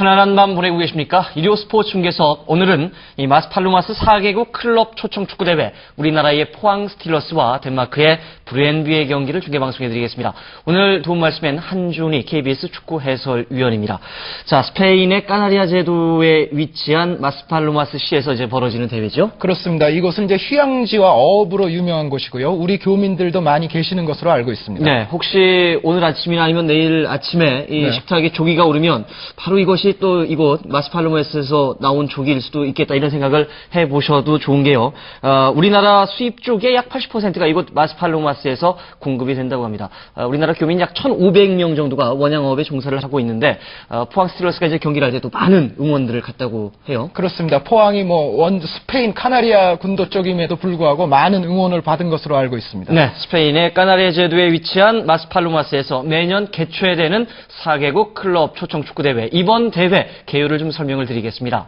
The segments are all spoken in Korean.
편안한 밤 보내고 계십니까? 일요 스포츠 중계석. 오늘은 이 마스팔로마스 4개국 클럽 초청 축구대회 우리나라의 포항 스틸러스와 덴마크의 브렌비의 경기를 중계방송해드리겠습니다. 오늘 도움 말씀엔 한준희 KBS 축구 해설위원입니다. 자, 스페인의 까나리아 제도에 위치한 마스팔로마스시에서 이제 벌어지는 대회죠? 그렇습니다. 이곳은 이제 휴양지와 어업으로 유명한 곳이고요. 우리 교민들도 많이 계시는 것으로 알고 있습니다. 네, 혹시 오늘 아침이나 아니면 내일 아침에 이 식탁에 조기가 오르면 바로 이것이 또 이곳 마스팔로마스에서 나온 조기일 수도 있겠다 이런 생각을 해보셔도 좋은 게요. 우리나라 수입 쪽의 약 80%가 이곳 마스팔로마스에서 공급이 된다고 합니다. 우리나라 교민 약 1,500명 정도가 원양어업에 종사를 하고 있는데 포항 스틸러스가 이제 경기를 할 때 또 많은 응원들을 갔다고 해요. 그렇습니다. 포항이 스페인 카나리아 군도 쪽임에도 불구하고 많은 응원을 받은 것으로 알고 있습니다. 네, 스페인의 까나리아 제도에 위치한 마스팔로마스에서 매년 개최되는 4개국 클럽 초청 축구대회. 이번 대회 개요를 좀 설명을 드리겠습니다.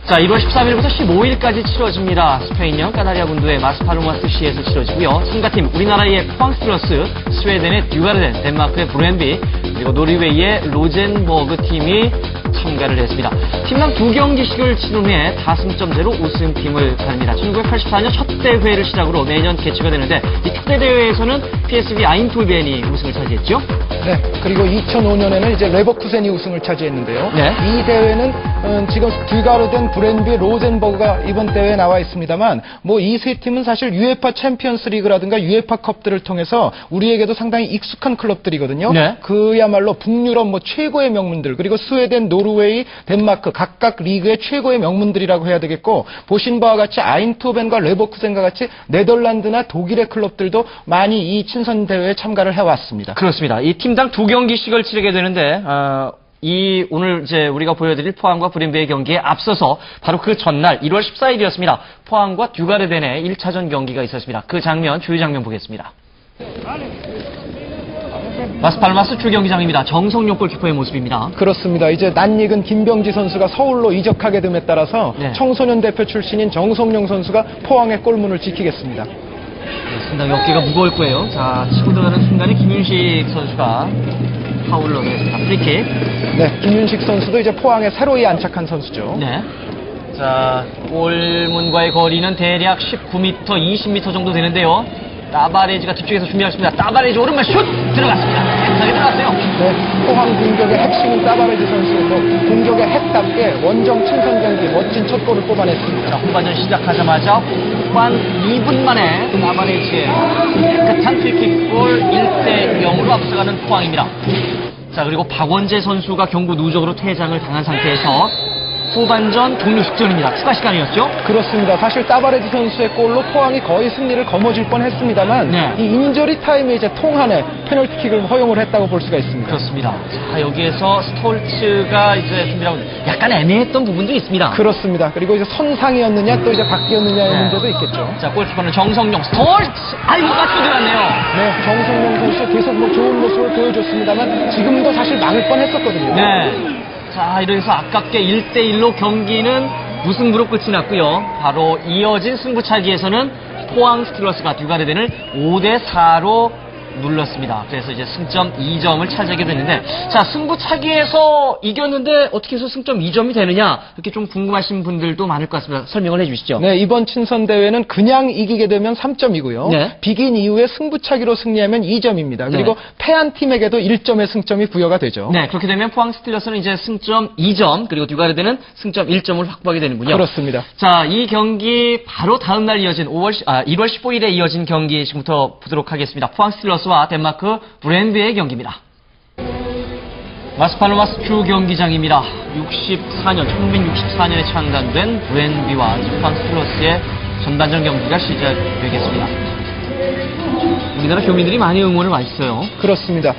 자, 1월 13일부터 15일까지 치러집니다. 스페인령 까나리아 군도의 마스팔로마스시에서 치러지고요. 참가팀 우리나라의 포항 스틸러스, 스웨덴의 듀가르덴, 덴마크의 브렌비, 그리고 노르웨이의 로젠버그 팀이 참가를 했습니다. 팀당 2경기씩을 치른 후에 다승점제로 우승팀을 가릅니다. 1984년 첫 대회를 시작으로 매년 개최가 되는데 이 특대 대회에서는 PSV 아인톨벤이 우승을 차지했죠. 네, 그리고 2005년에는 이제 레버쿠센이 우승을 차지했는데요. 네. 이 대회는 지금 듀가르덴, 브렌비, 로젠버그가 이번 대회에 나와 있습니다만 이 세 팀은 사실 UEFA 챔피언스 리그라든가 UEFA 컵들을 통해서 우리에게도 상당히 익숙한 클럽들이거든요. 네. 그야말로 북유럽 최고의 명문들, 그리고 스웨덴, 노르웨이, 덴마크 각각 리그의 최고의 명문들이라고 해야 되겠고, 보신 바와 같이 아인토벤과 레버쿠센과 같이 네덜란드나 독일의 클럽들도 많이 이 친선 대회에 참가를 해왔습니다. 그렇습니다. 이 팀당 2경기씩을 치르게 되는데 오늘 이제 우리가 보여드릴 포항과 브렌비의 경기에 앞서서 바로 그 전날 1월 14일이었습니다. 포항과 듀가르덴의 1차전 경기가 있었습니다. 그 장면, 주요 장면 보겠습니다. 마스팔로마스 주경기장입니다. 정성용 골키퍼의 모습입니다. 그렇습니다. 이제 낯익은 김병지 선수가 서울로 이적하게 됨에 따라서 청소년 대표 출신인 정성용 선수가 포항의 골문을 지키겠습니다. 상당히 어깨가 무거울 거예요. 자, 치고 들어가는 순간에 김윤식 선수가 파울을 얻었습니다. 프리킥. 네, 김윤식 선수도 이제 포항에 새로이 안착한 선수죠. 네. 자, 골문과의 거리는 대략 19m, 20m 정도 되는데요. 따바레즈가 뒤쪽에서 준비하셨습니다. 따바레즈 오른발 슛! 들어갔습니다. 깨끗하게 들어갔어요. 네, 포항 공격의 핵심인 따바레즈 선수도 공격의 핵답게 원정 친선 경기 멋진 첫 골을 뽑아냈습니다. 자, 후반전 시작하자마자 후반 2분 만에 따바레즈의 깨끗한 프리킥골 1대0으로 앞서가는 포항입니다. 자, 그리고 박원재 선수가 경고 누적으로 퇴장을 당한 상태에서 후반전 종료 직전입니다. 추가 시간이었죠? 그렇습니다. 사실 따바레즈 선수의 골로 포항이 거의 승리를 거머쥘 뻔했습니다만 이 인저리 타임에 이제 통한에 페널티킥을 허용을 했다고 볼 수가 있습니다. 그렇습니다. 자, 여기에서 스톨츠가 이제 준비하고 약간 애매했던 부분도 있습니다. 그렇습니다. 그리고 이제 선상이었느냐 또 이제 밖이었느냐의 문제도 있겠죠. 자, 골키퍼는 정성용, 스톨츠! 아이고, 맞고 들어갔네요. 네, 정성용 선수 계속 좋은 모습을 보여줬습니다만 지금도 사실 막을 뻔했었거든요. 네. 자, 이래서 아깝게 1대1로 경기는 무승부로 끝이 났고요. 바로 이어진 승부차기에서는 포항 스틸러스가 듀가르덴을 5대4로 눌렀습니다. 그래서 이제 승점 2점을 차지하게 됐는데, 자, 승부차기에서 이겼는데 어떻게 해서 승점 2점이 되느냐, 이렇게 좀 궁금하신 분들도 많을 것 같습니다. 설명을 해주시죠. 네, 이번 친선 대회는 그냥 이기게 되면 3점이고요. 네. 비긴 이후에 승부차기로 승리하면 2점입니다. 그리고 패한 팀에게도 1점의 승점이 부여가 되죠. 네, 그렇게 되면 포항 스틸러스는 이제 승점 2점, 그리고 듀가르덴은 승점 1점을 확보하게 되는군요. 그렇습니다. 자, 이 경기 바로 다음 날 이어진 1월 15일에 이어진 경기 지금부터 보도록 하겠습니다. 포항 스틸러스와 덴마크 브렌비의 경기입니다. 마스팔로마스 주 경기장입니다. 1964년에 창단된 브렌비와 포항 스틸러스의 전반전 경기가 시작되겠습니다. 우리나라 교민들이 많이 응원을 많이 했어요. 그렇습니다.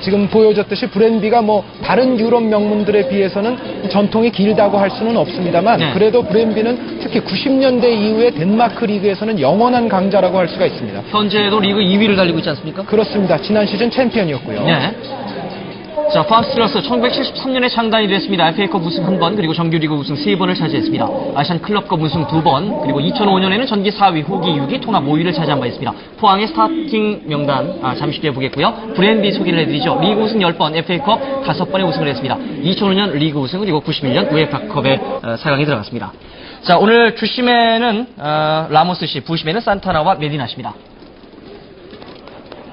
지금 보여줬듯이 브렌비가 다른 유럽 명문들에 비해서는 전통이 길다고 할 수는 없습니다만 그래도 브렌비는 특히 90년대 이후에 덴마크 리그에서는 영원한 강자라고 할 수가 있습니다. 현재도 리그 2위를 달리고 있지 않습니까? 그렇습니다. 지난 시즌 챔피언이었고요. 네. 자, 포항 스틸러스 1973년에 창단이 됐습니다. FA컵 우승 1번, 그리고 정규리그 우승 3번을 차지했습니다. 아시안 클럽컵 우승 2번, 그리고 2005년에는 전기 4위, 후기 6위, 통합 5위를 차지한 바 있습니다. 포항의 스타팅 명단 잠시 뒤에 보겠고요. 브랜비 소개를 해드리죠. 리그 우승 10번, FA컵 5번의 우승을 했습니다. 2005년 리그 우승, 그리고 91년 우에파컵에 4강에 들어갔습니다. 자, 오늘 주심에는 라모스 씨, 부심에는 산타나와 메디나 씨입니다.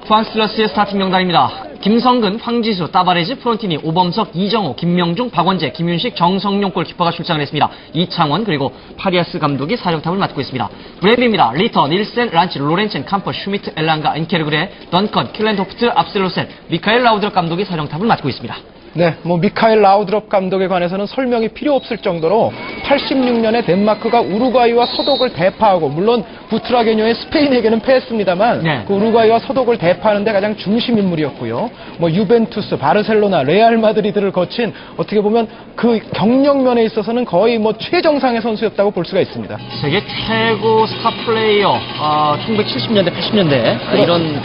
포항 스틸러스의 스타팅 명단입니다. 김성근, 황지수, 따바레즈, 프론티니, 오범석, 이정호, 김명중, 박원재, 김윤식, 정성용 골키퍼가 출장을 했습니다. 이창원, 그리고 파리아스 감독이 사령탑을 맡고 있습니다. 브랜비입니다. 리터, 닐센, 란치, 로렌첸, 캄퍼, 슈미트, 엘랑가, 인케르그레, 던컨, 킬렌토프트, 압셀로센, 미카엘 라우드럽 감독이 사령탑을 맡고 있습니다. 네, 미카엘 라우드럽 감독에 관해서는 설명이 필요 없을 정도로 86년에 덴마크가 우루과이와 서독을 대파하고, 물론 부트라게뇨의 스페인에게는 패했습니다만 네. 그 우루과이와 서독을 대파하는 데 가장 중심 인물이었고요. 유벤투스, 바르셀로나, 레알 마드리드를 거친, 어떻게 보면 그 경력면에 있어서는 거의 최정상의 선수였다고 볼 수가 있습니다. 세계 최고 스타 플레이어, 1970년대, 80년대 이런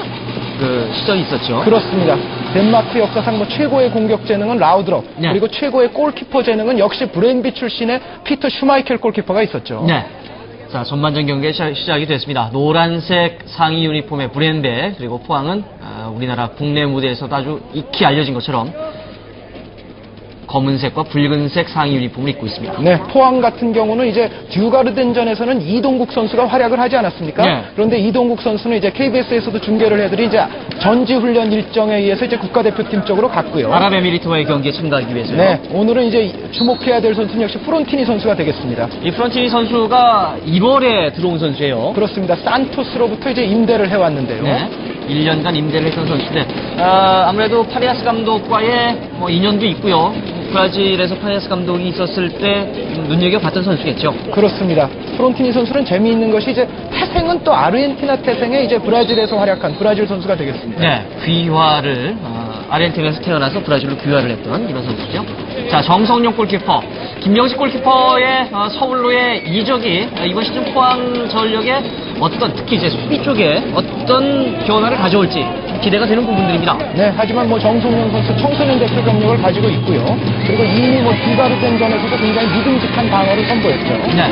시절이 있었죠. 그렇습니다. 덴마크 역사상 최고의 공격 재능은 라우드럽, 네. 그리고 최고의 골키퍼 재능은 역시 브랜비 출신의 피터 슈마이켈 골키퍼가 있었죠. 네. 자, 전반전 경기 시작이 됐습니다. 노란색 상의 유니폼의 브랜베, 그리고 포항은 우리나라 국내 무대에서도 아주 익히 알려진 것처럼 검은색과 붉은색 상의 유니폼을 입고 있습니다. 네, 포항 같은 경우는 이제 듀가르덴전에서는 이동국 선수가 활약을 하지 않았습니까? 네. 그런데 이동국 선수는 이제 KBS에서도 중계를 해드린 이제 전지 훈련 일정에 의해서 이제 국가대표팀 쪽으로 갔고요. 아랍에미리트와의 경기에 참가하기 위해서요. 네, 오늘은 이제 주목해야 될 선수는 역시 프론티니 선수가 되겠습니다. 이 프론티니 선수가 1월에 들어온 선수예요. 그렇습니다. 산토스로부터 이제 임대를 해왔는데요. 네. 1년간 임대를 했던 선수인데 아무래도 파리아스 감독과의 인연도 있고요. 브라질에서 파리아스 감독이 있었을 때 눈여겨봤던 선수겠죠. 그렇습니다. 프론티니 선수는 재미있는 것이 이제 태생은 또 아르헨티나 태생의 이제 브라질에서 활약한 브라질 선수가 되겠습니다. 네, 귀화를 아르헨티나에서 태어나서 브라질로 귀화를 했던 이런 선수죠. 자, 정성용 골키퍼, 김영식 골키퍼의 서울로의 이적이 이번 시즌 포항 전력에 특히 이제 수비 쪽에 어떤 변화를 가져올지 좀 기대가 되는 부분들입니다. 네, 하지만 정성용 선수 청소년 대표 경력을 가지고 있고요. 그리고 이미 듀가르덴전에서도 굉장히 믿음직한 방어를 선보였죠. 네.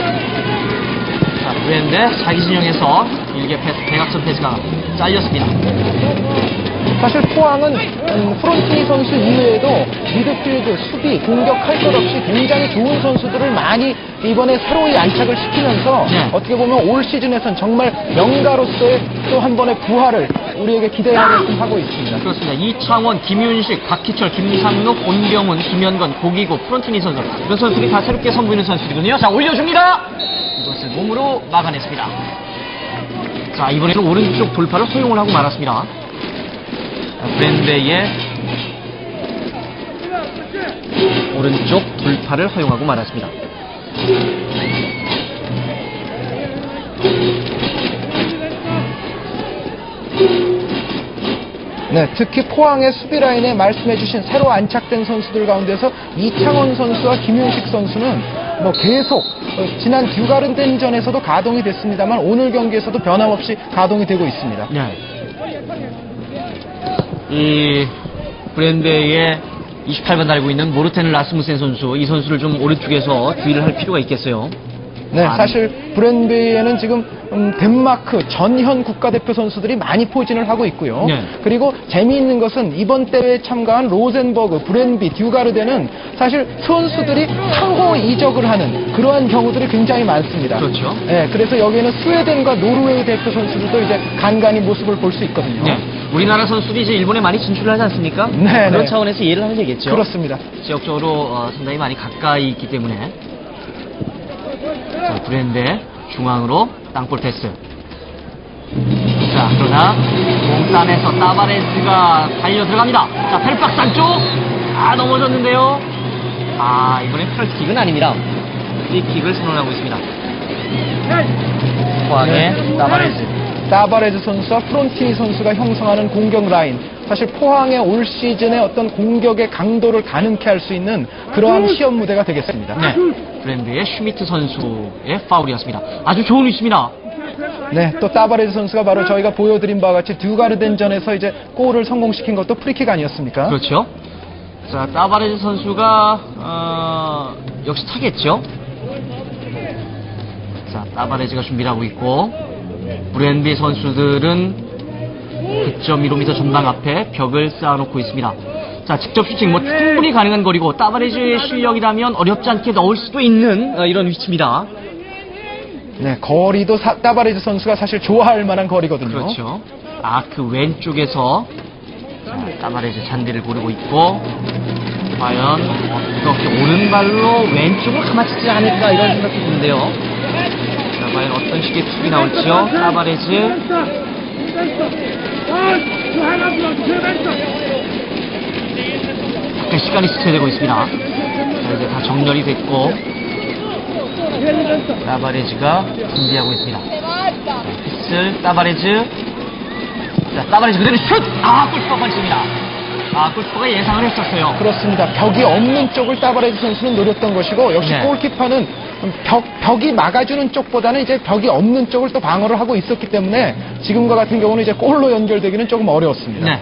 자, 그런데 자기 진영에서 일개 패스, 대각선 패스가 잘렸습니다. 사실 포항은 프론티니 선수 이외에도 미드필드, 수비, 공격할 것 없이 굉장히 좋은 선수들을 많이 이번에 새로이 안착을 시키면서 네. 어떻게 보면 올 시즌에선 정말 명가로서의 또 한 번의 부활을 우리에게 기대하게끔 하고 있습니다. 그렇습니다. 이창원, 김윤식, 박희철, 김상록, 온병훈, 김현건, 고기고, 프론티니 선수 이런 선수들이 다 새롭게 선보이는 선수들이거든요. 자, 올려줍니다. 이것을 몸으로 막아냈습니다. 자, 이번에는 오른쪽 돌파를 허용을 하고 말았습니다. 브랜베의 오른쪽 돌파를 허용하고 말았습니다. 네, 특히 포항의 수비 라인에 말씀해주신 새로 안착된 선수들 가운데서 이창원 선수와 김윤식 선수는 계속 지난 듀가르덴전에서도 가동이 됐습니다만 오늘 경기에서도 변함없이 가동이 되고 있습니다. 네. 이 브랜베의 28번 달고 있는 모르텐 라스무센 선수, 이 선수를 좀 오른쪽에서 주의를 할 필요가 있겠어요. 네, 사실 브랜베이에는 지금 덴마크 전현 국가대표 선수들이 많이 포진을 하고 있고요. 네. 그리고 재미있는 것은 이번 대회에 참가한 로젠버그, 브랜비, 듀가르덴은 사실 선수들이 상호 이적을 하는 그러한 경우들이 굉장히 많습니다. 그렇죠. 네, 그래서 여기에는 스웨덴과 노르웨이 대표 선수들도 이제 간간히 모습을 볼 수 있거든요. 네. 우리나라 선수들이 이제 일본에 많이 진출을 하지 않습니까? 네, 그런 네. 차원에서 이해를 하면 되겠죠. 그렇습니다. 지역적으로 상당히 많이 가까이 있기 때문에. 자, 브랜데 중앙으로 땅볼 패스. 자, 그러나 공단에서 따바레스가 달려 들어갑니다. 자, 펠박스 안쪽. 넘어졌는데요. 이번엔 페널티킥은 아닙니다. 프리킥을 선언하고 있습니다. 포항의 따바레스. 따바레즈 선수와 프론티니 선수가 형성하는 공격 라인, 사실 포항의 올 시즌의 어떤 공격의 강도를 가능케 할 수 있는 그러한 시험 무대가 되겠습니다. 네, 브랜드의 슈미트 선수의 파울이었습니다. 아주 좋은 위치입니다. 네, 또 따바레즈 선수가 바로 저희가 보여드린 바와 같이 듀가르덴전에서 이제 골을 성공시킨 것도 프리킥 아니었습니까? 그렇죠. 자, 따바레즈 선수가 역시 타겠죠. 자, 따바레즈가 준비를 하고 있고 브랜비 선수들은 9.15m 전방 앞에 벽을 쌓아놓고 있습니다. 자, 직접 슈팅 뭐 충분히 가능한 거리고 따바레즈의 실력이라면 어렵지 않게 넣을 수도 있는 이런 위치입니다. 네, 거리도 따바레즈 선수가 사실 좋아할 만한 거리거든요. 그렇죠. 그 왼쪽에서 자, 따바레즈 잔디를 고르고 있고 과연 어떻게 오른발로 왼쪽을 감아치지 않을까 이런 생각이 드는데요. 자, 과연 어떤 식의 툭이 나올지요. 따바레즈. 약간 시간이 지체되고 있습니다. 자, 이제 다 정렬이 됐고 따바레즈가 준비하고 있습니다. 휘슬 따바레즈. 자, 따바레즈 그대로 슛! 골키퍼 반칙입니다. 골키퍼가 예상을 했었어요. 그렇습니다. 벽이 없는 쪽을 따바레즈 선수는 노렸던 것이고 역시 네. 골키퍼는 벽이 막아주는 쪽보다는 이제 벽이 없는 쪽을 또 방어를 하고 있었기 때문에 지금과 같은 경우는 이제 골로 연결되기는 조금 어려웠습니다. 네.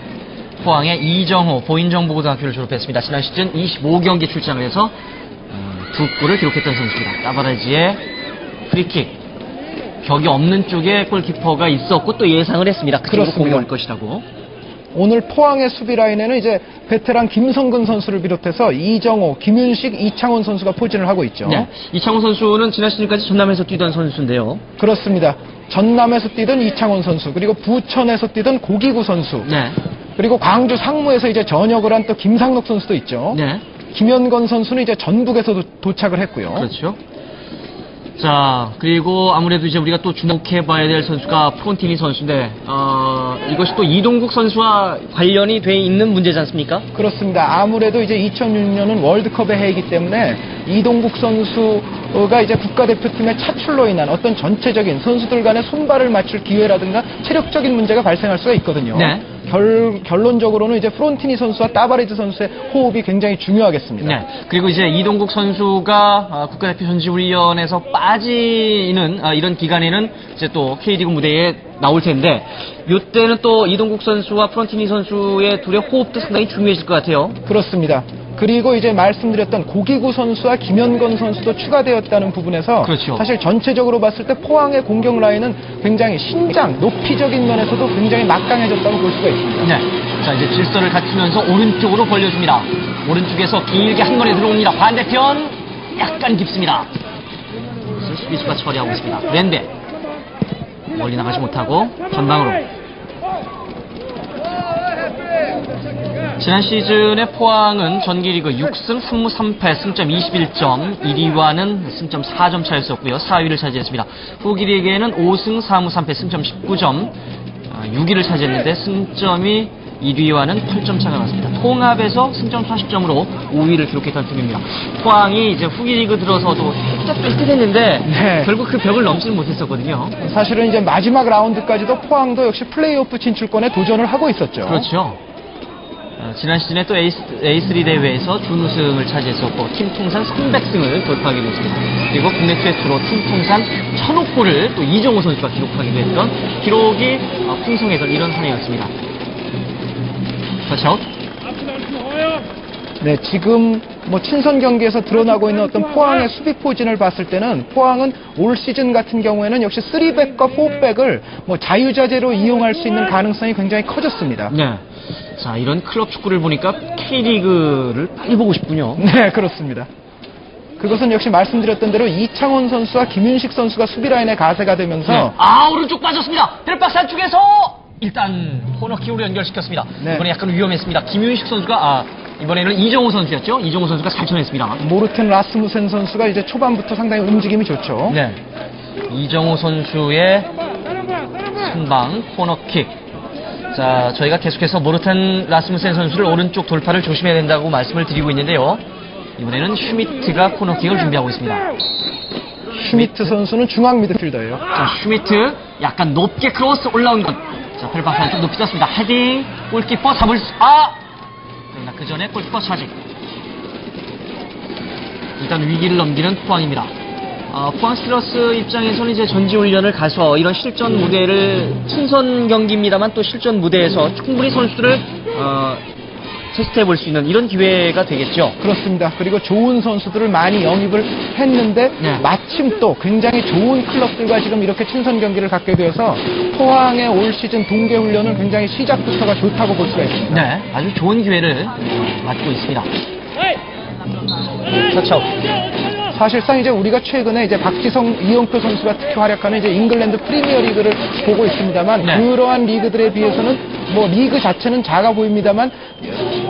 포항의 이정호 보인정보고등학교를 졸업했습니다. 지난 시즌 25경기 출장을 해서 2골을 기록했던 선수입니다. 따바레즈의 프리킥. 벽이 없는 쪽에 골키퍼가 있었고 또 예상을 했습니다. 그 정도 공이 올 것이라고. 오늘 포항의 수비 라인에는 이제 베테랑 김성근 선수를 비롯해서 이정호, 김윤식, 이창원 선수가 포진을 하고 있죠. 네. 이창호 선수는 지난 시즌까지 전남에서 뛰던 선수인데요. 그렇습니다. 전남에서 뛰던 이창원 선수, 그리고 부천에서 뛰던 고기구 선수, 네. 그리고 광주 상무에서 이제 전역을 한 또 김상록 선수도 있죠. 네. 김현건 선수는 이제 전북에서 도착을 했고요. 그렇죠. 자, 그리고 아무래도 이제 우리가 또 주목해봐야 될 선수가 프론티니 선수인데, 이것이 또 이동국 선수와 관련이 돼 있는 문제지 않습니까? 그렇습니다. 아무래도 이제 2006년은 월드컵의 해이기 때문에 이동국 선수가 이제 국가대표팀의 차출로 인한 어떤 전체적인 선수들 간의 손발을 맞출 기회라든가 체력적인 문제가 발생할 수가 있거든요. 네. 결론적으로는 이제 프론티니 선수와 따바레즈 선수의 호흡이 굉장히 중요하겠습니다. 네. 그리고 이제 이동국 선수가 국가대표 전지훈련에서 빠지는 이런 기간에는 이제 또 K리그 무대에 나올 텐데, 이때는 또 이동국 선수와 프론티니 선수의 둘의 호흡도 상당히 중요해질 것 같아요. 그렇습니다. 그리고 이제 말씀드렸던 고기구 선수와 김현건 선수도 추가되었다는 부분에서 그렇죠. 사실 전체적으로 봤을 때 포항의 공격 라인은 굉장히 신장, 높이적인 면에서도 굉장히 막강해졌다고 볼 수가 있습니다. 네. 자, 이제 질서를 갖추면서 오른쪽으로 벌려줍니다. 오른쪽에서 길게 한 번에 들어옵니다. 반대편 약간 깊습니다. 그래서 수비수가 처리하고 있습니다. 왼배 멀리 나가지 못하고 전방으로. 지난 시즌에 포항은 전기리그 6승 3무 3패 승점 21점, 1위와는 승점 4점 차였었고요. 4위를 차지했습니다. 후기리그에는 5승 4무 3패 승점 19점, 6위를 차지했는데 승점이 1위와는 8점 차가 났습니다. 통합에서 승점 40점으로 5위를 기록했던 팀입니다. 포항이 이제 후기리그 들어서도 살짝 뺄 듯 했는데 네. 결국 그 벽을 넘지는 못했었거든요. 사실은 이제 마지막 라운드까지도 포항도 역시 플레이오프 진출권에 도전을 하고 있었죠. 그렇죠. 지난 시즌에 또 A3 대회에서 준우승을 차지했었고 팀 통산 300승을 돌파하게 됐습니다. 그리고 국내 최초로 팀 통산 1000호 골을 또 이정호 선수가 기록하기도 했던 기록이 풍성했던 이런 한 해였습니다. 터치아웃. 네, 지금 뭐 친선 경기에서 드러나고 있는 어떤 포항의 수비 포진을 봤을 때는 포항은 올 시즌 같은 경우에는 역시 3백과 4백을 뭐 자유자재로 이용할 수 있는 가능성이 굉장히 커졌습니다. 네. 자, 이런 클럽 축구를 보니까 K리그를 빨리 보고 싶군요. 네, 그렇습니다. 그것은 역시 말씀드렸던 대로 이창원 선수와 김윤식 선수가 수비 라인에 가세가 되면서 네. 오른쪽 빠졌습니다. 페널박스 안쪽에서 일단 코너킥으로 연결시켰습니다. 네. 이번에 약간 위험했습니다. 김윤식 선수가 이번에는 이정호 선수였죠. 이정호 선수가 잘 쳐냈습니다. 모르텐 라스무센 선수가 이제 초반부터 상당히 움직임이 좋죠. 네. 이정호 선수의 선방 코너킥. 자, 저희가 계속해서 모르텐 라스무센 선수를 오른쪽 돌파를 조심해야 된다고 말씀을 드리고 있는데요. 이번에는 슈미트가 코너킥을 준비하고 있습니다. 슈미트 선수는 중앙 미드필더예요. 자, 슈미트 약간 높게 크로스 올라온 것. 자, 페널박스 안쪽 높이 떴습니다. 헤딩, 골키퍼 잡을 수, 그러나 그 전에 골키퍼 차지. 일단 위기를 넘기는 포항입니다. 포항 스틸러스 입장에서는 이제 전지훈련을 가서 이런 실전 무대를 친선 경기입니다만 또 실전 무대에서 충분히 선수들을 테스트해 볼 수 있는 이런 기회가 되겠죠. 그렇습니다. 그리고 좋은 선수들을 많이 영입을 했는데 네. 마침 또 굉장히 좋은 클럽들과 지금 이렇게 친선 경기를 갖게 되어서 포항의 올 시즌 동계 훈련은 굉장히 시작부터가 좋다고 볼 수가 있습니다. 네, 아주 좋은 기회를 맞고 있습니다. 터치아웃. 사실상 이제 우리가 최근에 이제 박지성, 이영표 선수가 특히 활약하는 이제 잉글랜드 프리미어 리그를 보고 있습니다만 네. 그러한 리그들에 비해서는 뭐 리그 자체는 작아 보입니다만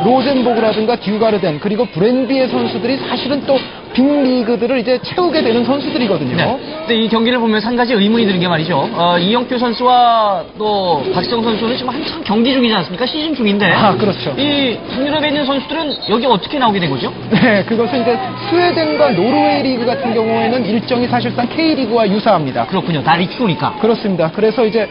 로젠보그라든가 듀가르덴 그리고 브랜비의 선수들이 사실은 또 빅리그들을 이제 채우게 되는 선수들이거든요. 네. 근데 이 경기를 보면서 한 가지 의문이 드는 게 말이죠. 이영표 선수와 또 박지성 선수는 지금 한참 경기 중이지 않습니까? 시즌 중인데. 아, 그렇죠. 이 북유럽에 있는 선수들은 여기 어떻게 나오게 된 거죠? 네, 그것은 이제 스웨덴과 노르웨이 리그 같은 경우에는 일정이 사실상 K리그와 유사합니다. 그렇군요. 다 리큐니까. 그렇습니다. 그래서 이제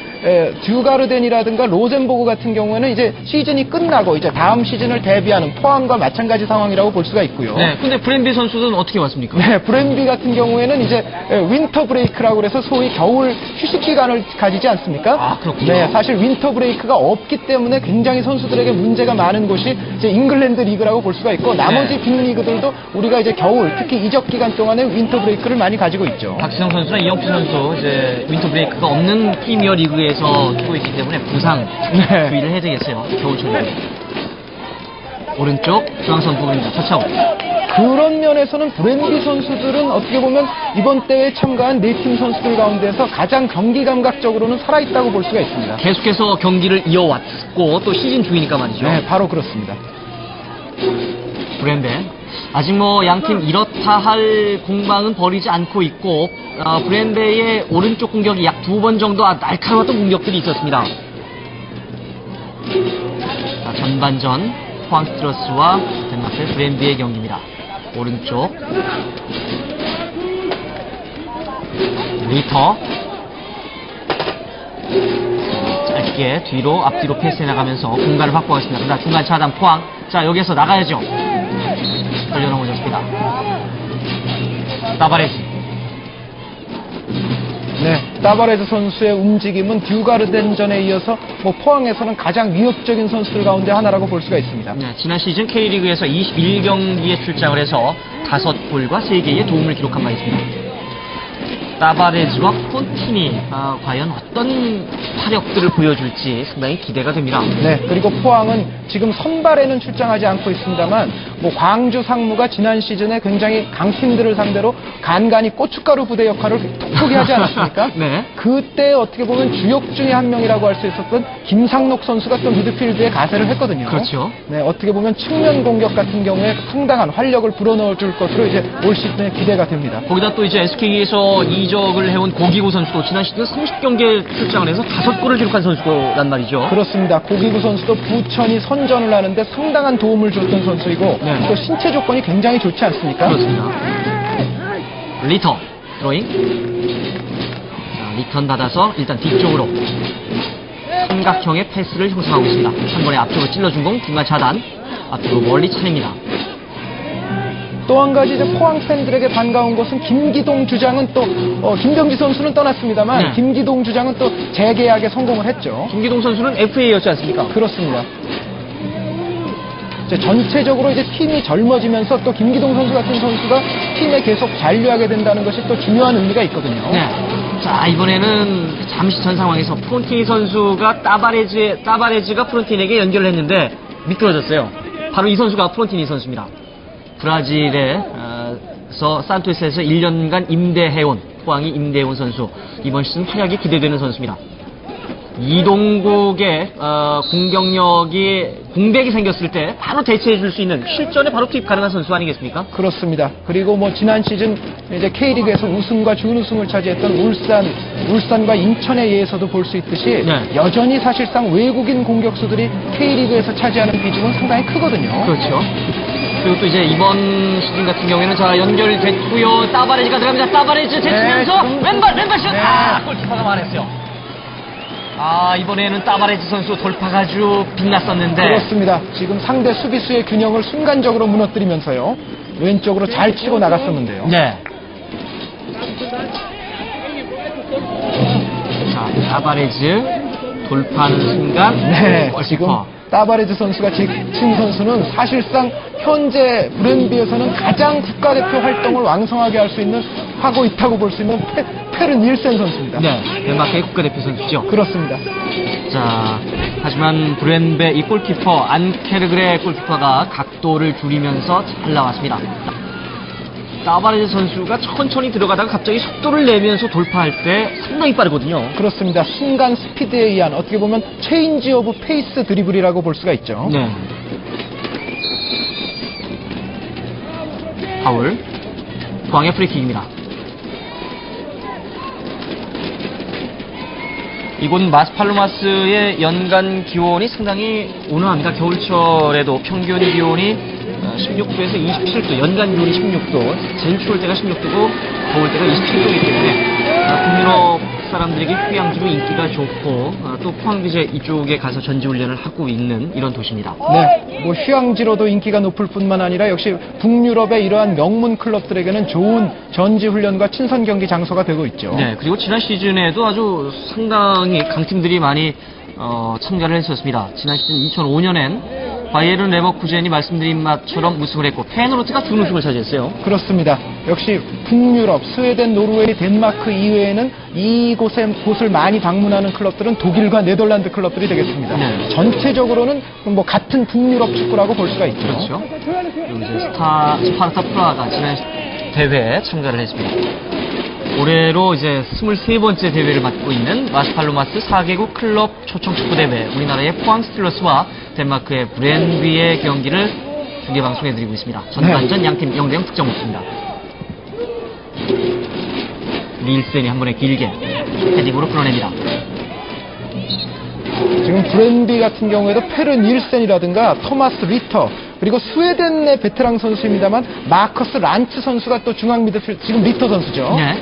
듀가르덴이라든가 로젠보그 같은 경우에는 이제 시즌이 끝나고 이제 다음 시즌을 대비하는 포항과 마찬가지 상황이라고 볼 수가 있고요. 네. 근데 브랜비 선수는 어떻게 왔습니까? 네, 브랜비 같은 경우에는 이제 윈터 브레이크라고 그래서 소위 겨울 휴식 기간을 가지지 않습니까? 아, 그렇군요. 네, 사실 윈터 브레이크가 없기 때문에 굉장히 선수들에게 문제가 많은 곳이 이제 잉글랜드 리그라고 볼 수가 있고 나머지 네. 빅리그들도 우리가 이제 겨울 특히 이적 기간 동안에 윈터 브레이크를 많이 가지고 있죠. 박지성 선수나 이영표 선수 이제 윈터 브레이크가 없는 프리미어 리그에서 뛰고 있기 때문에 부상 네. 주의를 해야 되겠어요. 겨울철에. 오른쪽 중앙선 부분입니다. 터치아웃. 그런 면에서는 브랜비 선수들은 어떻게 보면 이번 대회에 참가한 네 팀 선수들 가운데서 가장 경기 감각적으로는 살아있다고 볼 수가 있습니다. 계속해서 경기를 이어왔고 또 시즌 중이니까 말이죠. 네, 바로 그렇습니다. 브랜드 아직 뭐 양팀 이렇다 할 공방은 벌이지 않고 있고 브랜드의 오른쪽 공격이 약 2번 정도 날카로웠던 공격들이 있었습니다. 자, 전반전 포항 스티러스와 덴마크의 브랜드의 경기입니다. 오른쪽 리터 짧게 뒤로 앞뒤로 패스해 나가면서 공간을 확보하겠습니다. 그러나 중간 차단 포항. 자, 여기에서 나가야죠. 걸려 넘어졌습니다. 나바레스. 네, 따바레즈 선수의 움직임은 듀가르덴전에 이어서 뭐 포항에서는 가장 위협적인 선수들 가운데 하나라고 볼 수가 있습니다. 네, 지난 시즌 K리그에서 21경기에 출장을 해서 5골과 3개의 도움을 기록한 바 있습니다. 따바레즈와 폰티니 과연 어떤 화력들을 보여줄지 상당히 기대가 됩니다. 네, 그리고 포항은 지금 선발에는 출장하지 않고 있습니다만 뭐 광주 상무가 지난 시즌에 굉장히 강팀들을 상대로 간간히 고춧가루 부대 역할을 톡톡히 하지 않았습니까? 네. 그때 어떻게 보면 주역 중에 한 명이라고 할 수 있었던 김상록 선수가 또 미드필드에 가세를 했거든요. 그렇죠. 네, 어떻게 보면 측면 공격 같은 경우에 상당한 활력을 불어넣어줄 것으로 이제 올 시즌에 기대가 됩니다. 거기다 또 이제 SK에서 이적을 해온 고기구 선수도 지난 시즌 30경기에 출장을 해서 5골을 기록한 선수란 말이죠. 그렇습니다. 고기구 선수도 부천이 선전을 하는데 상당한 도움을 줬던 선수이고 네. 또 신체 조건이 굉장히 좋지 않습니까? 그렇습니다. 리터 드로잉. 자, 리턴 받아서 일단 뒤쪽으로 삼각형의 패스를 형성하고 있습니다. 한 번에 앞쪽으로 찔러준 공 중간 차단. 앞쪽으로 멀리 차냅니다. 또 한 가지 이제 포항 팬들에게 반가운 것은 김기동 주장은 또 김병지 선수는 떠났습니다만 네. 김기동 주장은 또 재계약에 성공을 했죠. 김기동 선수는 FA였지 않습니까? 그렇습니다. 이제 전체적으로 이제 팀이 젊어지면서 또 김기동 선수 같은 선수가 팀에 계속 잔류하게 된다는 것이 또 중요한 의미가 있거든요. 네. 자, 이번에는 잠시 전 상황에서 프론티니 선수가 따바레즈가 프론티니에게 연결을 했는데 미끄러졌어요. 바로 이 선수가 프론티니 선수입니다. 브라질에서 산토스에서 1년간 임대해온 포항이 임대해온 선수. 이번 시즌 활약이 기대되는 선수입니다. 이동국의 공백이 생겼을 때 바로 대체해 줄 수 있는 실전에 바로 투입 가능한 선수 아니겠습니까? 그렇습니다. 그리고 뭐 지난 시즌 이제 K리그에서 우승과 준우승을 차지했던 울산과 인천에 의해서도 볼 수 있듯이 네. 여전히 사실상 외국인 공격수들이 K리그에서 차지하는 비중은 상당히 크거든요. 그렇죠. 그리고 또 이제 이번 시즌 같은 경우에는 자 연결됐고요. 따바레즈가 들어갑니다. 따바레즈 제치면서 지금 왼발 슛! 네. 골키퍼가 말했어요. 이번에는 따바레즈 선수 돌파가 아주 빛났었는데. 그렇습니다. 지금 상대 수비수의 균형을 순간적으로 무너뜨리면서요. 왼쪽으로 잘 치고 나갔었는데요. 네. 자, 따바레즈 돌파하는 순간 네, 지금 골키퍼. 따바레즈 선수가 제친 선수는 사실상 현재 브렌비에서는 가장 국가대표 활동을 왕성하게 할 수 있는 하고 있다고 볼 수 있는 페른 닐센 선수입니다. 네, 덴마크의 국가대표 선수죠. 그렇습니다. 자, 하지만 브렌베 이 골키퍼 안케르그레 골키퍼가 각도를 줄이면서 잘 나왔습니다. 따바레즈 선수가 천천히 들어가다가 갑자기 속도를 내면서 돌파할 때 상당히 빠르거든요. 그렇습니다. 순간 스피드에 의한 어떻게 보면 체인지 오브 페이스 드리블이라고 볼 수가 있죠. 네. 파울. 포항의 프리킥입니다. 이곳 마스팔로마스의 연간 기온이 상당히 온화합니다. 겨울철에도 평균 기온이 16도에서 27도, 연간 기온이 16도, 제일 추울 때가 16도고 더울 때가 27도이기 때문에 북유럽 사람들에게 휴양지로 인기가 좋고 또 포항도 이제 이쪽에 가서 전지훈련을 하고 있는 이런 도시입니다. 네, 뭐 휴양지로도 인기가 높을 뿐만 아니라 역시 북유럽의 이러한 명문 클럽들에게는 좋은 전지훈련과 친선 경기 장소가 되고 있죠. 네, 그리고 지난 시즌에도 아주 상당히 강팀들이 많이 참가를 했었습니다. 지난 시즌 2005년엔 바이에른 레버쿠젠이 말씀드린 것처럼 우승을 했고 페너로트가 준우승을 차지했어요. 그렇습니다. 역시 북유럽, 스웨덴, 노르웨이, 덴마크 이외에는 이곳을 많이 방문하는 클럽들은 독일과 네덜란드 클럽들이 되겠습니다. 네. 전체적으로는 뭐 같은 북유럽 축구라고 볼 수가 있죠. 그렇죠. 그리고 이제 스파르타 프라하가 지난 대회에 참가를 했습니다. 올해로 이제 23번째 대회를 맡고 있는 마스팔로마스 4개국 클럽 초청 축구 대회, 우리나라의 포항 스틸러스와 덴마크의 브렌비의 경기를 중계 방송해드리고 있습니다. 전반전 양팀 0대0 득점 없습니다. 닐센이 한 번에 길게 헤딩으로 끌어냅니다. 지금 브렌비 같은 경우에도 페른 닐센이라든가 토마스 리터, 그리고 스웨덴의 베테랑 선수입니다만 마커스 란츠 선수가 또 중앙 미드필드, 지금 리터 선수죠. 네.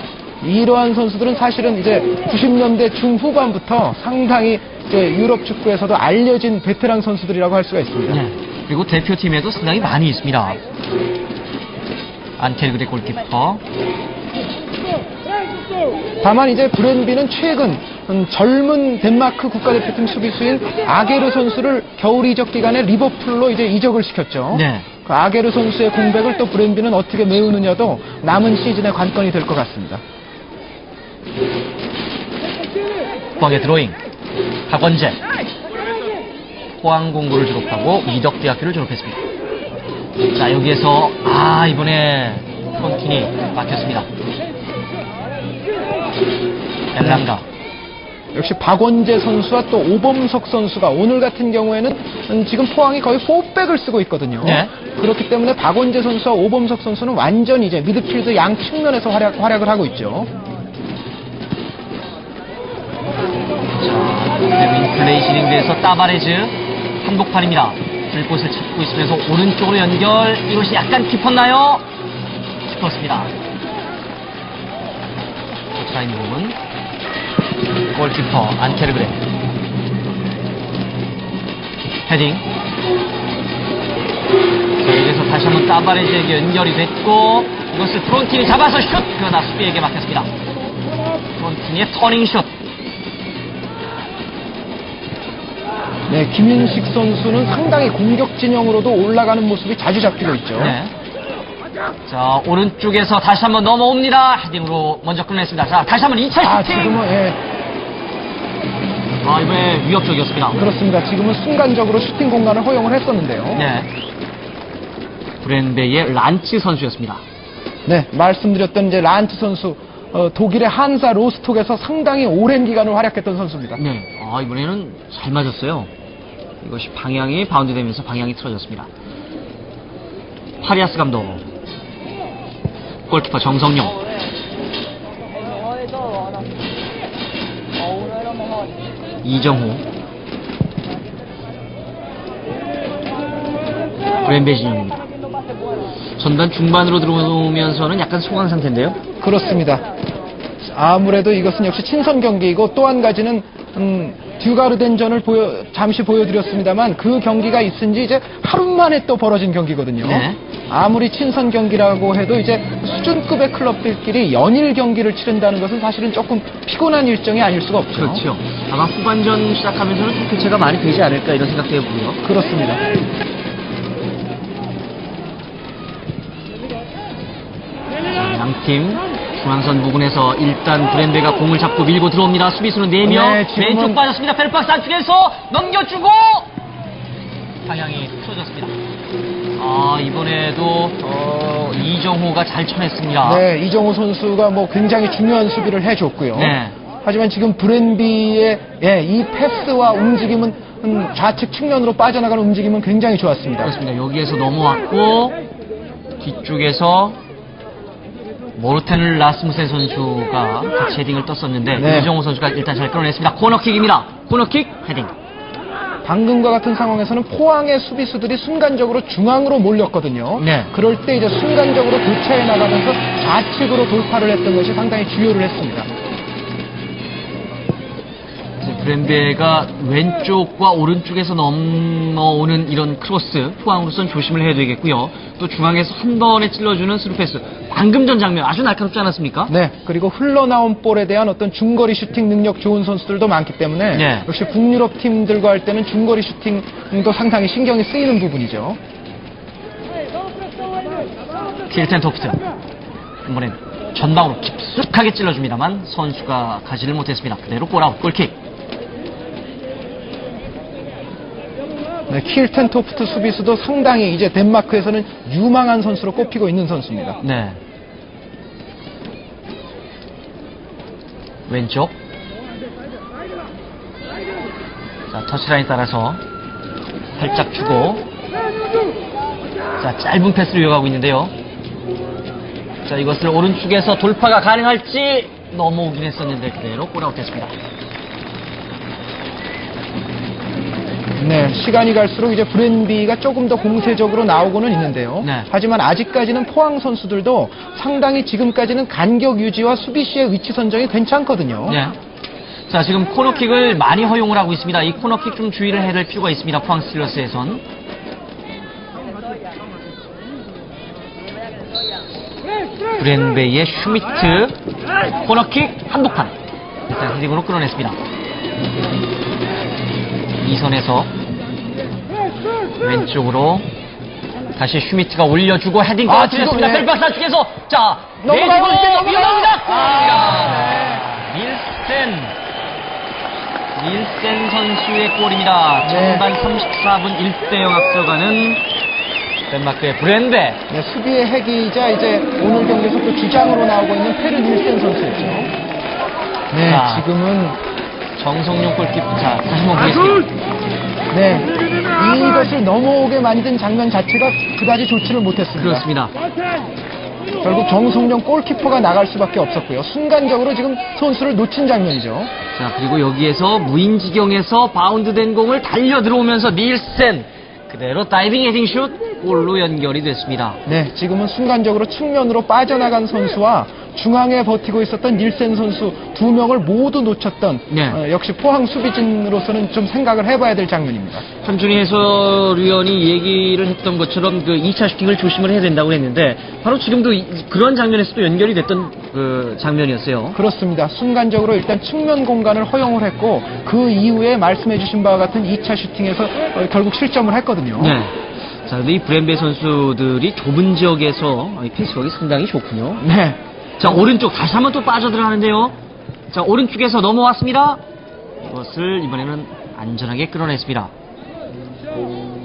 이러한 선수들은 사실은 이제 90년대 중후반부터 상당히 이제 유럽 축구에서도 알려진 베테랑 선수들이라고 할 수가 있습니다. 네. 그리고 대표팀에도 상당히 많이 있습니다. 안켈그레 골키퍼. 다만 이제 브렌비는 최근 젊은 덴마크 국가대표팀 수비수인 아게르 선수를 겨울 이적 기간에 리버풀로 이제 이적을 시켰죠. 네. 그 아게르 선수의 공백을 또 브렌비는 어떻게 메우느냐도 남은 시즌의 관건이 될 것 같습니다. 포항의 드로잉. 박원재. 포항 공고를 졸업하고 이덕대학교를 졸업했습니다. 자, 여기에서 이번에 프론틴이 막혔습니다. 엘랑가. 역시 박원재 선수와 또 오범석 선수가 오늘 같은 경우에는 지금 포항이 거의 4백을 쓰고 있거든요. 네. 그렇기 때문에 박원재 선수와 오범석 선수는 완전히 이제 미드필드 양 측면에서 활약을 하고 있죠. 자, 윈플레이 진행돼서 따바레즈 한복판입니다. 들 곳을 찾고 있으면서 오른쪽으로 연결. 이것이 약간 깊었나요? 깊었습니다. 터치라인 부분. 골키퍼 안케르그레. 헤딩. 자, 여기서 다시 한번 따바레즈에게 연결이 됐고 이것을 프론틴이 잡아서 슛! 그러나 수비에게 막혔습니다. 프론틴의 터닝 슛. 네, 김윤식 선수는 상당히 공격 진영으로도 올라가는 모습이 자주 잡히고 있죠. 네. 자, 오른쪽에서 다시 한번 넘어옵니다. 헤딩으로 먼저 끝냈습니다. 자, 다시 한번 2차 슈팅! 지금은 이번에 위협적이었습니다. 그렇습니다. 지금은 순간적으로 슈팅 공간을 허용을 했었는데요. 네. 브렌베의 란츠 선수였습니다. 네, 말씀드렸던 이제 란츠 선수, 독일의 한사 로스톡에서 상당히 오랜 기간을 활약했던 선수입니다. 네. 이번에는 잘 맞았어요. 이것이 방향이 바운드 되면서 방향이 틀어졌습니다. 파리아스 감독. 골키퍼 정성용. 이정후. 브렌베 진영입니다. 전반 중반으로 들어오면서는 약간 소강 상태인데요. 그렇습니다. 아무래도 이것은 역시 친선 경기이고 또 한 가지는 듀가르덴전을 잠시 보여드렸습니다만 그 경기가 있은 지 이제 하루 만에 또 벌어진 경기거든요. 네. 아무리 친선 경기라고 해도 이제 수준급의 클럽들끼리 연일 경기를 치른다는 것은 사실은 조금 피곤한 일정이 아닐 수가 없죠. 그렇죠. 아마 후반전 시작하면서는 좀 교체가 많이 되지 않을까 이런 생각도 해보고요. 그렇습니다. 양팀 중앙선 부근에서 일단 브랜드가 공을 잡고 밀고 들어옵니다. 수비수는 4명. 네, 지금은- 왼쪽 빠졌습니다. 페르박스 안쪽에서 넘겨주고 방향이 틀어졌습니다. 이번에도 이정호가 잘 쳐냈습니다. 네, 이정호 선수가 뭐 굉장히 중요한 수비를 해줬고요. 네. 하지만 지금 브랜비의 이 패스와 움직임은 좌측 측면으로 빠져나가는 움직임은 굉장히 좋았습니다. 그렇습니다. 여기에서 넘어왔고 뒤쪽에서 모르텐을 라스무센 선수가 같이 헤딩을 떴었는데 네. 이정호 선수가 일단 잘 끌어냈습니다. 코너킥입니다. 코너킥 헤딩. 방금과 같은 상황에서는 포항의 수비수들이 순간적으로 중앙으로 몰렸거든요. 네. 그럴 때 이제 순간적으로 교차해 나가면서 좌측으로 돌파를 했던 것이 상당히 주요를 했습니다. 브랜베가 왼쪽과 오른쪽에서 넘어오는 이런 크로스 포항으로선 조심을 해야 되겠고요. 또 중앙에서 한 번에 찔러주는 스루패스. 방금 전 장면 아주 날카롭지 않았습니까? 네, 그리고 흘러나온 볼에 대한 어떤 중거리 슈팅 능력 좋은 선수들도 많기 때문에 네. 역시 북유럽 팀들과 할 때는 중거리 슈팅도 상당히 신경이 쓰이는 부분이죠. 킬텐 토프트. 이번엔 전방으로 깊숙하게 찔러줍니다만 선수가 가지를 못했습니다. 그대로 골아웃 골킥. 네, 킬텐 토프트 수비수도 상당히 이제 덴마크에서는 유망한 선수로 꼽히고 있는 선수입니다. 네. 왼쪽. 자, 터치라인 따라서 살짝 주고. 자, 짧은 패스를 이어가고 있는데요. 자, 이것을 오른쪽에서 돌파가 가능할지 넘어오긴 했었는데 그대로 골아웃 됐습니다. 네, 시간이 갈수록 이제 브랜비가 조금 더 공세적으로 나오고는 있는데요. 네. 하지만 아직까지는 포항 선수들도 상당히 지금까지는 간격 유지와 수비 시의 위치 선정이 괜찮거든요. 네. 자, 지금 코너킥을 많이 허용을 하고 있습니다. 이 코너킥 좀 주의를 해야 될 필요가 있습니다. 포항 스틸러스에선. 브랜베이의 슈미트 코너킥 한복판. 일단 헤딩으로 끌어냈습니다. 이선에서 왼쪽으로 다시 슈미트가 올려주고 헤딩 아, 떨어뜨렸습니다. 지금, 네. 벨박스 안쪽에서 자 넘어가고 내주고 있어요, 위험합니다. 아, 밀센 선수의 골입니다. 네. 전반 34분 1대0 앞서가는 덴마크의 브랜베. 네, 수비의 핵이자 이제 오늘 경기에서 또 주장으로 나오고 있는 페르 닐센 선수였죠. 네, 자. 지금은 정성용 골키퍼. 자, 다시 한번 보겠습니다. 네, 이것을 넘어오게 만든 장면 자체가 그다지 좋지를 못했습니다. 그렇습니다. 결국 정성용 골키퍼가 나갈 수밖에 없었고요. 순간적으로 지금 선수를 놓친 장면이죠. 자, 그리고 여기에서 무인지경에서 바운드된 공을 달려 들어오면서 닐센 그대로 다이빙 헤딩 슛 골로 연결이 됐습니다. 네, 지금은 순간적으로 측면으로 빠져나간 선수와 중앙에 버티고 있었던 닐센 선수 두 명을 모두 놓쳤던 네. 역시 포항 수비진으로서는 좀 생각을 해봐야 될 장면입니다. 함준희 해설위원이 얘기를 했던 것처럼 그 2차 슈팅을 조심을 해야 된다고 했는데 바로 지금도 그런 장면에서도 연결이 됐던 그 장면이었어요. 그렇습니다. 순간적으로 일단 측면 공간을 허용을 했고 그 이후에 말씀해주신 바와 같은 2차 슈팅에서 결국 실점을 했거든요. 네. 자, 근데 이 브랜베 선수들이 좁은 지역에서 이 패스워크가 상당히 좋군요. 네. 자, 오른쪽 다시 한번 또 빠져들어가는데요. 자, 오른쪽에서 넘어왔습니다. 이것을 이번에는 안전하게 끌어냈습니다.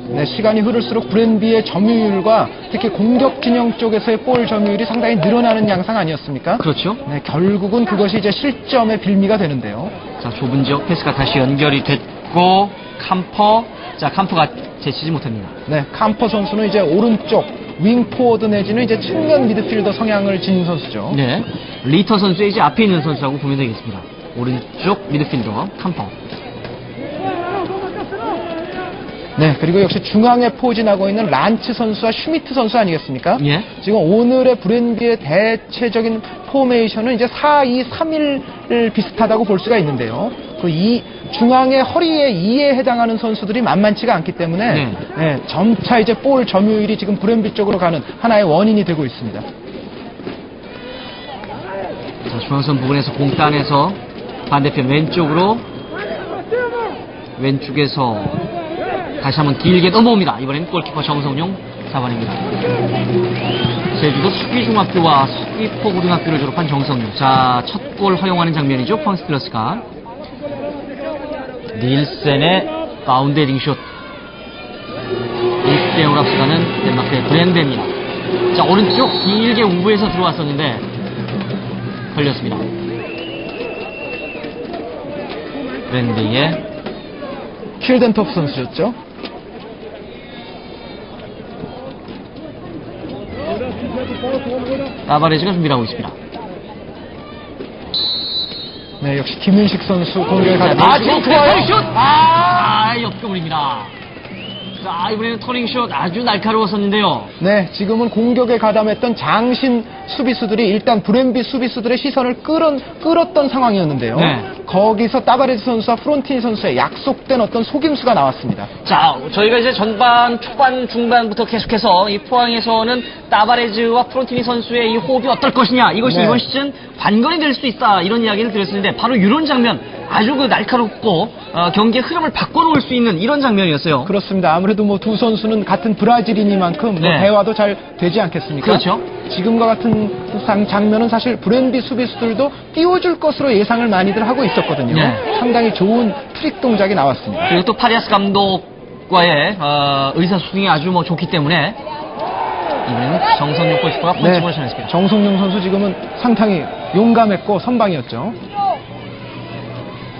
네, 시간이 흐를수록 브랜비의 점유율과 특히 공격 진영 쪽에서의 볼 점유율이 상당히 늘어나는 양상 아니었습니까? 그렇죠. 네, 결국은 그것이 이제 실점의 빌미가 되는데요. 자, 좁은 지역 패스가 다시 연결이 됐고 캄퍼. 자, 캄퍼가 제치지 못합니다. 네, 캄퍼 선수는 이제 오른쪽 윙 포워드 내지는 이제 측면 미드필더 성향을 지닌 선수죠. 네. 리터 선수의 이제 앞에 있는 선수라고 보면 되겠습니다. 오른쪽 미드필더 캄퍼. 네, 그리고 역시 중앙에 포진하고 있는 란츠 선수와 슈미트 선수 아니겠습니까? 예. 지금 오늘의 브랜비의 대체적인 포메이션은 이제 4-2-3-1 비슷하다고 볼 수가 있는데요. 그 중앙의 허리에 2에 해당하는 선수들이 만만치가 않기 때문에 네. 네, 점차 이제 볼 점유율이 지금 브렘비 쪽으로 가는 하나의 원인이 되고 있습니다. 자, 중앙선 부분에서 공 따내서 반대편 왼쪽으로 왼쪽에서 다시 한번 길게 넘어옵니다. 이번엔 골키퍼 정성용 잡아냅니다. 제주도 수비중학교와 수비포고등학교를 졸업한 정성용. 자, 첫 골 허용하는 장면이죠. 포항 스틸러스가. 닐센의 바운드 헤딩 슛. 1대0으로 앞서가는 덴마크의 브랜드입니다. 자, 오른쪽 길게 우부에서 들어왔었는데 걸렸습니다. 브랜드의 킬덴토프 선수였죠. 따바레즈가 준비를 하고 있습니다. 네, 역시 김윤식 선수 공격에 자, 가다. 지금 좋아요. 슛! 옆쪽입니다. 자, 이번에는 터닝슛 아주 날카로웠었는데요. 네, 지금은 공격에 가담했던 장신 수비수들이 일단 브렘비 수비수들의 시선을 끌었던 상황이었는데요. 네. 거기서 따바레즈 선수와 프론티니 선수의 약속된 어떤 속임수가 나왔습니다. 자, 저희가 이제 전반, 초반, 중반부터 계속해서 이 포항에서는 따바레즈와 프론티니 선수의 이 호흡이 어떨 것이냐, 이것이 네. 이번 시즌 관건이 될 수 있다, 이런 이야기를 드렸었는데, 바로 이런 장면, 아주 그 날카롭고, 경기의 흐름을 바꿔놓을 수 있는 이런 장면이었어요. 그렇습니다. 아무래도 뭐 두 선수는 같은 브라질이니만큼 뭐 네. 대화도 잘 되지 않겠습니까? 그렇죠. 지금과 같은 장면은 사실 브렘비 수비수들도 띄워줄 것으로 예상을 많이들 하고 있었거든요. 네. 상당히 좋은 트릭 동작이 나왔습니다. 그리고 또 파리아스 감독과의 의사소통이 아주 뭐 좋기 때문에 이번에는 정성용 골키퍼가 펀치볼을 쳐냈습니다. 정성용 선수 지금은 상당히 용감했고 선방이었죠.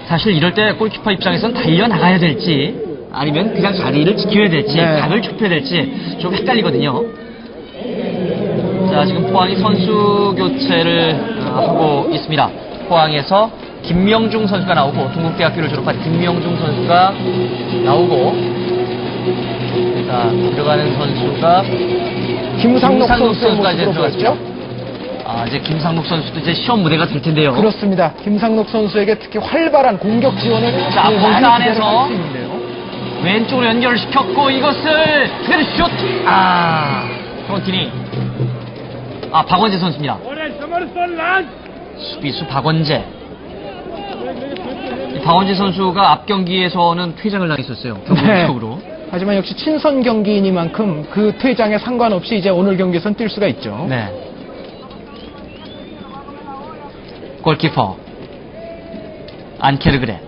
사실 이럴 때 골키퍼 입장에서는 달려나가야 될지 아니면 그냥 자리를 지켜야 될지 네. 각을 좁혀야 될지 좀 헷갈리거든요. 자, 지금 포항이 선수 교체를 하고 있습니다. 포항에서 김명중 선수가 나오고 동국대학교를 졸업한 김명중 선수가 나오고, 자, 들어가는 선수가 김상록 선수가 이제 모습으로 들어갔죠. 보였죠? 이제 김상록 선수도 이제 시험 무대가 될 텐데요. 그렇습니다. 김상록 선수에게 특히 활발한 공격 지원을 자, 많이 본사 기대를 안에서 할 수 있는데요. 왼쪽으로 연결을 시켰고 이것을 그대로 슛! 프론티니. 박원재 선수입니다. 수비수 박원재. 이 박원재 선수가 앞 경기에서는 퇴장을 당했었어요. 경기적으로. 하지만 역시 친선 경기이니만큼 그 퇴장에 상관없이 이제 오늘 경기에선 뛸 수가 있죠. 네. 골키퍼 안케르그레.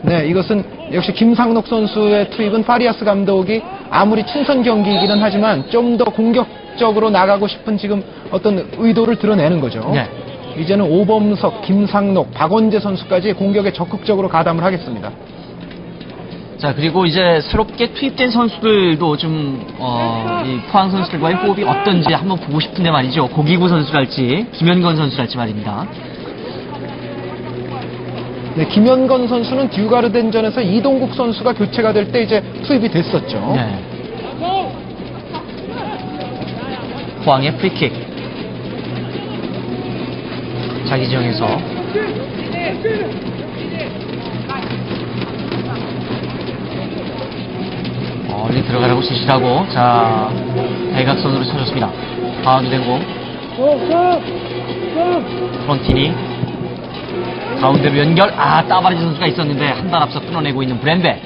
네, 이것은 역시 김상록 선수의 투입은 파리아스 감독이 아무리 친선 경기이기는 하지만 좀 더 공격적으로 나가고 싶은 지금 어떤 의도를 드러내는 거죠. 네. 이제는 오범석, 김상록, 박원재 선수까지 공격에 적극적으로 가담을 하겠습니다. 자, 그리고 이제 새롭게 투입된 선수들도 좀, 이 포항 선수들과의 호흡이 어떤지 한번 보고 싶은데 말이죠. 고기구 선수랄지, 김현건 선수랄지 말입니다. 네, 김현건 선수는 듀가르덴전에서 이동국 선수가 교체가 될 때 이제 투입이 됐었죠. 네. 포항의 프리킥. 자기 지형에서. 멀리 들어가라고 지시하고, 자, 대각선으로 쳐줬습니다. 바운드 된 공. 프론티니. 가운데로 연결. 따바리즈 선수가 있었는데 한 발 앞서 끊어내고 있는 브랜베.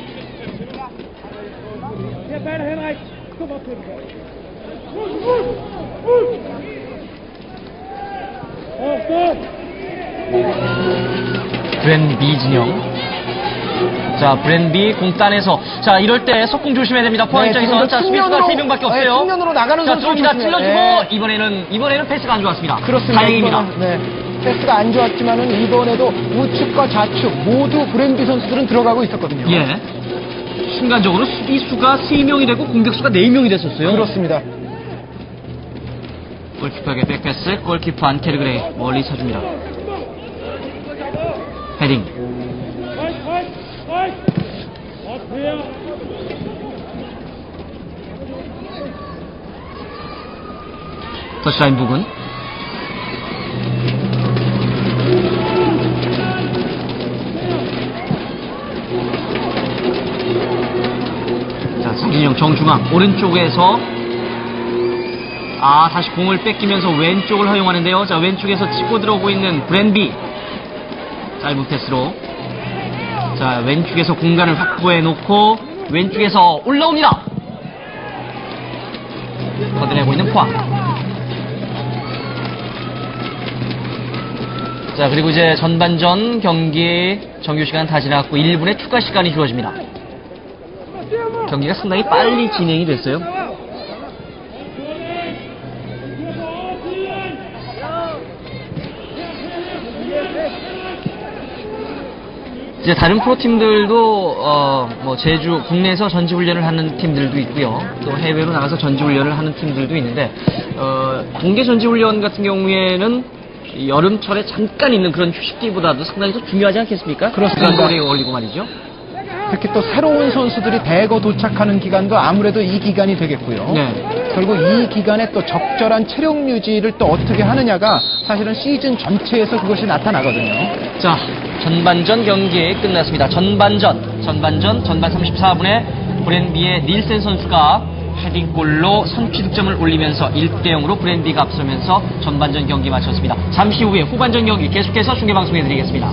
브랜비 진영. 자, 브랜비 공 따내서, 자, 이럴 때 속공 조심해야 됩니다. 포항 네, 입장에서. 지금 자, 수비수가 3명밖에 없어요. 네, 측면으로 나가는 자, 선수 들어옵니다. 조심해요. 찔러주고, 네. 이번에는 패스가 안 좋았습니다. 그렇습니다. 다행입니다. 네, 패스가 안 좋았지만은 이번에도 우측과 좌측 모두 브랜비 선수들은 들어가고 있었거든요. 예. 순간적으로 수비수가 3명이 되고 공격수가 4명이 됐었어요. 그렇습니다. 골키퍼에게 백패스, 골키퍼 안케르그레 멀리 쳐줍니다. 헤딩. 터치라인 부근. 정중앙 오른쪽에서 다시 공을 뺏기면서 왼쪽을 허용하는데요. 자, 왼쪽에서 치고 들어오고 있는 브랜비. 짧은 패스로. 자, 왼쪽에서 공간을 확보해 놓고 왼쪽에서 올라옵니다. 걷어내고 있는 포항. 자, 그리고 이제 전반전 경기 정규 시간 다 지나갔고 1분의 추가 시간이 주어집니다. 경기가 상당히 빨리 진행이 됐어요. 이제 다른 프로팀들도 뭐 제주 국내에서 전지훈련을 하는 팀들도 있고요. 또 해외로 나가서 전지훈련을 하는 팀들도 있는데 공개 전지훈련 같은 경우에는 여름철에 잠깐 있는 그런 휴식기보다도 상당히 더 중요하지 않겠습니까? 그렇습니다. 오래 걸리고 말이죠. 특히 또 새로운 선수들이 대거 도착하는 기간도 아무래도 이 기간이 되겠고요. 네. 그리고 이 기간에 또 적절한 체력 유지를 또 어떻게 하느냐가 사실은 시즌 전체에서 그것이 나타나거든요. 자, 전반전 경기 끝났습니다. 전반 34분에 브랜비의 닐센 선수가 헤딩골로 선취 득점을 올리면서 1대0으로 브랜비가 앞서면서 전반전 경기 마쳤습니다. 잠시 후에 후반전 경기 계속해서 중계방송해드리겠습니다.